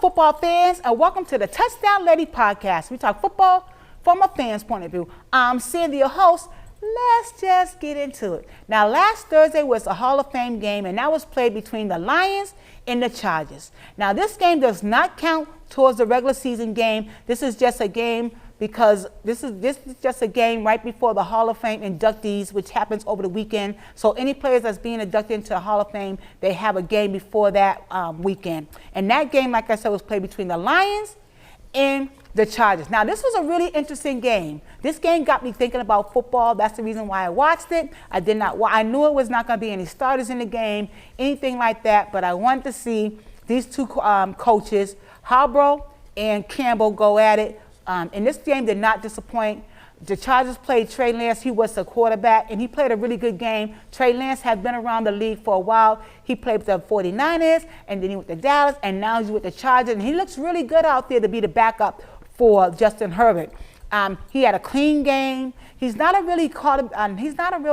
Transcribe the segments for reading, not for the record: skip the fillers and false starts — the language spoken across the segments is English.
football fans, and welcome to the Touchdown Lady podcast. We talk football from a fan's point of view. I'm Cindy, your host. Let's just get into it. Now, last Thursday was a Hall of Fame game, and that was played between the Lions and the Chargers. Now, this game does not count towards the regular season game. This is just a game because this is just a game right before the Hall of Fame inductees, which happens over the weekend. So any players that's being inducted into the Hall of Fame, they have a game before that weekend. And that game, like I said, was played between the Lions and the Chargers. Now, this was a really interesting game. This game got me thinking about football. That's the reason why I watched it. I knew it was not going to be any starters in the game, anything like that, but I wanted to see these two coaches, Harbaugh and Campbell, go at it. And this game did not disappoint. The Chargers played Trey Lance. He was the quarterback, and he played a really good game. Trey Lance has been around the league for a while. He played with the 49ers, and then he went to Dallas, and now he's with the Chargers. And he looks really good out there to be the backup for Justin Herbert. He had a clean game. He's not a real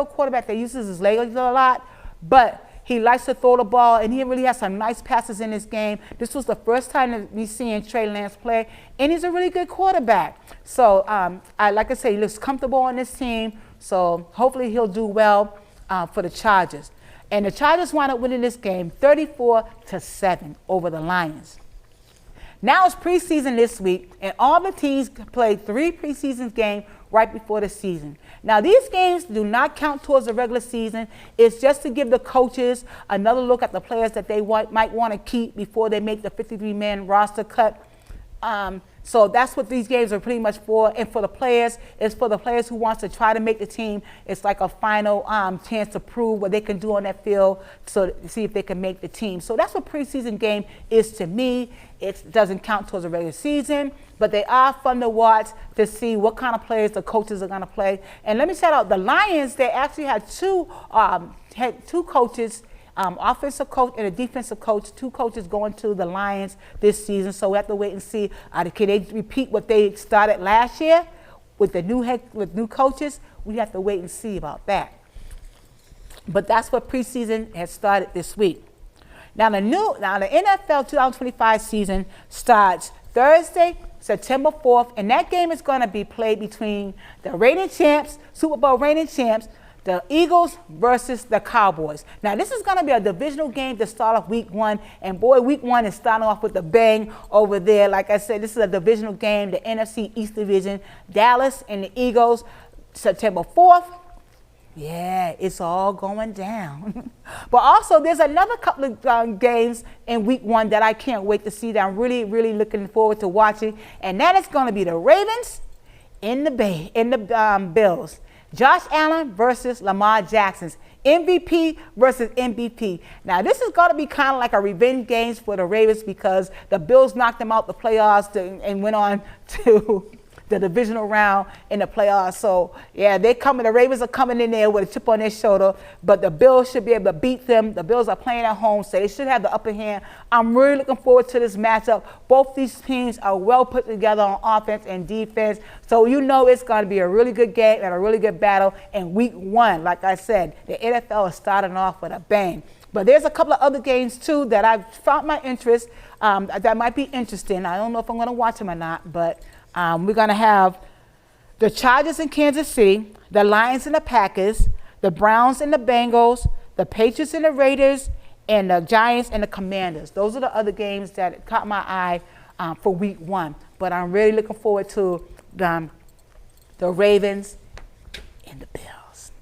quarterback that uses his legs a lot, but he likes to throw the ball, and he really has some nice passes in this game. This was the first time that me seeing Trey Lance play, and he's a really good quarterback. So, like I said, he looks comfortable on this team, so hopefully he'll do well for the Chargers. And the Chargers wound up winning this game 34-7 over the Lions. Now it's preseason this week, and all the teams played 3 preseason games right before the season. Now, these games do not count towards the regular season. It's just to give the coaches another look at the players that they might want to keep before they make the 53-man roster cut. So that's what these games are pretty much for. And for the players, it's for the players who wants to try to make the team. It's like a final chance to prove what they can do on that field, so to see if they can make the team. So that's what preseason game is to me. It doesn't count towards the regular season, but they are fun to watch to see what kind of players the coaches are going to play. And let me shout out the Lions. They actually had two coaches, offensive coach and a defensive coach, 2 coaches going to the Lions this season. So we have to wait and see, can they repeat what they started last year with the new coaches? We have to wait and see about that. But that's what preseason has started this week. Now the NFL 2025 season starts Thursday, September 4th, and that game is going to be played between the reigning champs, Super Bowl reigning champs, the Eagles versus the Cowboys. Now, this is going to be a divisional game to start off week 1. And boy, week 1 is starting off with a bang over there. Like I said, this is a divisional game, the NFC East Division, Dallas and the Eagles, September 4th. Yeah, it's all going down. But also, there's another couple of games in week 1 that I can't wait to see, that I'm really, really looking forward to watching. And that is going to be the Ravens and the Bills. Josh Allen versus Lamar Jackson's MVP versus MVP. Now, this is going to be kind of like a revenge game for the Ravens because the Bills knocked them out the playoffs and went on to the divisional round in the playoffs. So, yeah, the Ravens are coming in there with a chip on their shoulder, but the Bills should be able to beat them. The Bills are playing at home, so they should have the upper hand. I'm really looking forward to this matchup. Both these teams are well put together on offense and defense, so you know it's going to be a really good game and a really good battle. And week 1, like I said, the NFL is starting off with a bang. But there's a couple of other games, too, that I've found my interest, that might be interesting. I don't know if I'm going to watch them or not, but we're going to have the Chargers in Kansas City, the Lions and the Packers, the Browns and the Bengals, the Patriots and the Raiders, and the Giants and the Commanders. Those are the other games that caught my eye for week 1. But I'm really looking forward to the Ravens and the Bills.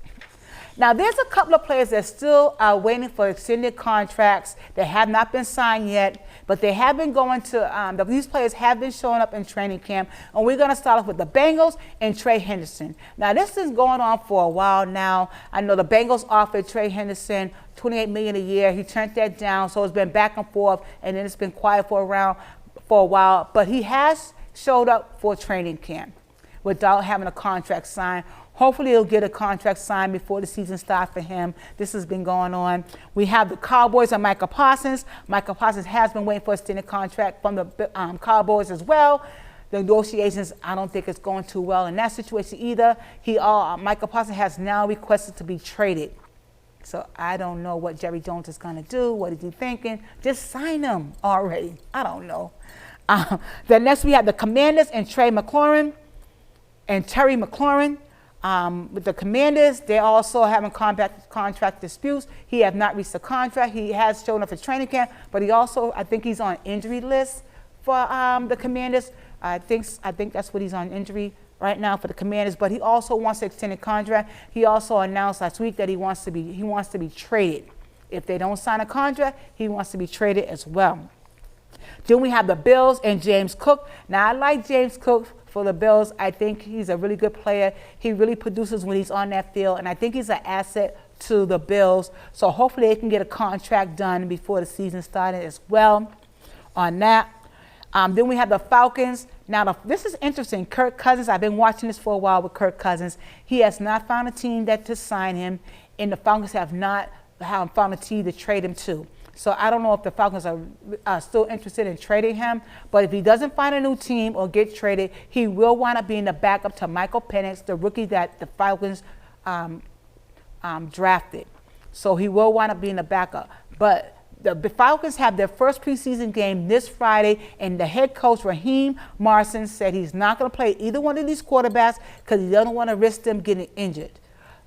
Now, there's a couple of players that still are waiting for extended contracts that have not been signed yet, but they have been going to, these players have been showing up in training camp, and we're going to start off with the Bengals and Trey Henderson. Now, this is going on for a while now. I know the Bengals offered Trey Henderson $28 million a year. He turned that down, so it's been back and forth, and then it's been quiet for a while, but he has showed up for training camp without having a contract signed. Hopefully he'll get a contract signed before the season starts for him. This has been going on. We have the Cowboys and Micah Parsons. Micah Parsons has been waiting for a extended contract from the Cowboys as well. The negotiations, I don't think it's going too well in that situation either. Micah Parsons has now requested to be traded. So I don't know what Jerry Jones is going to do. What is he thinking? Just sign him already. I don't know. Then next we have the Commanders and Terry McLaurin. With the Commanders, they also having contract disputes. He has not reached the contract. He has shown up for training camp, but he also, I think he's on injury list for the Commanders. I think that's what he's on injury right now for the Commanders. But he also wants to extend a contract. He also announced last week that he wants to be traded. If they don't sign a contract, he wants to be traded as well. Then we have the Bills and James Cook. Now, I like James Cook for the Bills. I think he's a really good player. He really produces when he's on that field, and I think he's an asset to the Bills. So hopefully they can get a contract done before the season started as well on that. Then we have the Falcons. Now, this is interesting. Kirk Cousins, I've been watching this for a while with Kirk Cousins. He has not found a team to sign him, and the Falcons have not found a team to trade him to. So I don't know if the Falcons are still interested in trading him, but if he doesn't find a new team or get traded, he will wind up being the backup to Michael Penix, the rookie that the Falcons drafted. So he will wind up being the backup. But the Falcons have their first preseason game this Friday, and the head coach, Raheem Morrison, said he's not going to play either one of these quarterbacks because he doesn't want to risk them getting injured.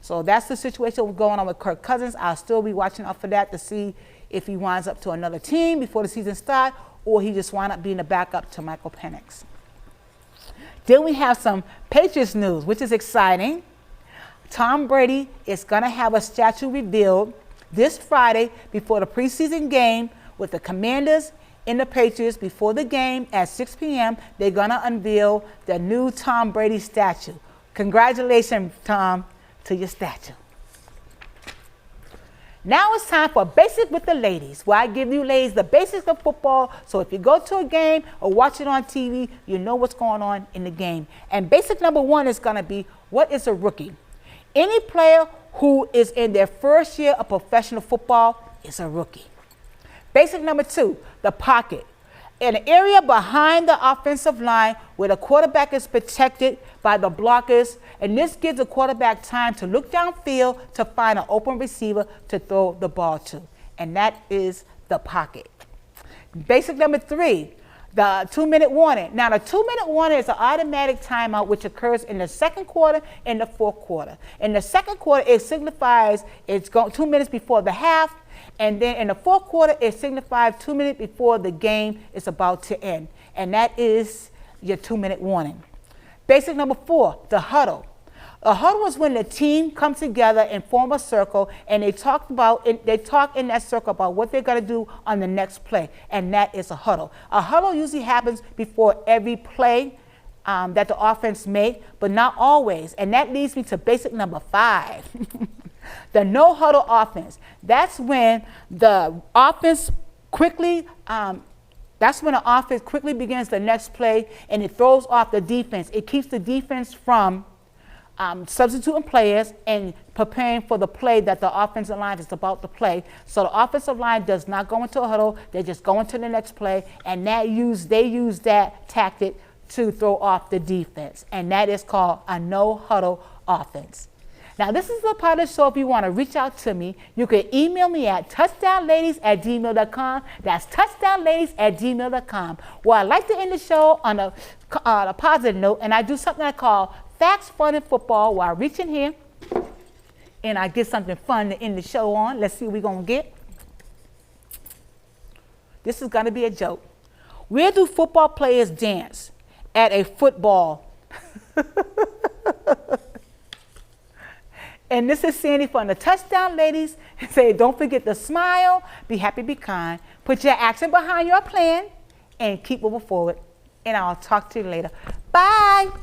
So that's the situation going on with Kirk Cousins. I'll still be watching out for that to see if he winds up to another team before the season starts, or he just winds up being a backup to Michael Penix. Then we have some Patriots news, which is exciting. Tom Brady is going to have a statue revealed this Friday before the preseason game with the Commanders and the Patriots. Before the game at 6 p.m., they're going to unveil the new Tom Brady statue. Congratulations, Tom, to your statue. Now it's time for Basics with the Ladies, where I give you ladies the basics of football. So if you go to a game or watch it on TV, you know what's going on in the game. And basic number one is going to be, what is a rookie? Any player who is in their first year of professional football is a rookie. Basic number two, the pocket. An area behind the offensive line where the quarterback is protected by the blockers, and this gives the quarterback time to look downfield to find an open receiver to throw the ball to, and that is the pocket. Basic number three, the 2-minute warning. Now, the 2-minute warning is an automatic timeout which occurs in the second quarter and the fourth quarter. In the second quarter, it signifies it's 2 minutes before the half, and then in the fourth quarter, it signifies 2 minutes before the game is about to end. And that is your 2-minute warning. Basic number four, the huddle. A huddle is when the team comes together and form a circle, and they talk in that circle about what they're going to do on the next play, and that is a huddle. A huddle usually happens before every play that the offense makes, but not always. And that leads me to basic number 5. The no huddle offense. That's when the offense quickly begins the next play, and it throws off the defense. It keeps the defense from substituting players and preparing for the play that the offensive line is about to play. So the offensive line does not go into a huddle. They just go into the next play, and they use that tactic to throw off the defense. And that is called a no huddle offense. Now, this is the part of the show. If you want to reach out to me, you can email me at touchdownladies@gmail.com. That's touchdownladies@gmail.com. Well, I like to end the show on a positive note, and I do something I call Facts, Fun, and Football, where I reach in here and I get something fun to end the show on. Let's see what we're going to get. This is going to be a joke. Where do football players dance? At a football. And this is Sandy from the Touchdown Ladies. Say, don't forget to smile, be happy, be kind. Put your action behind your plan and keep moving forward. And I'll talk to you later. Bye.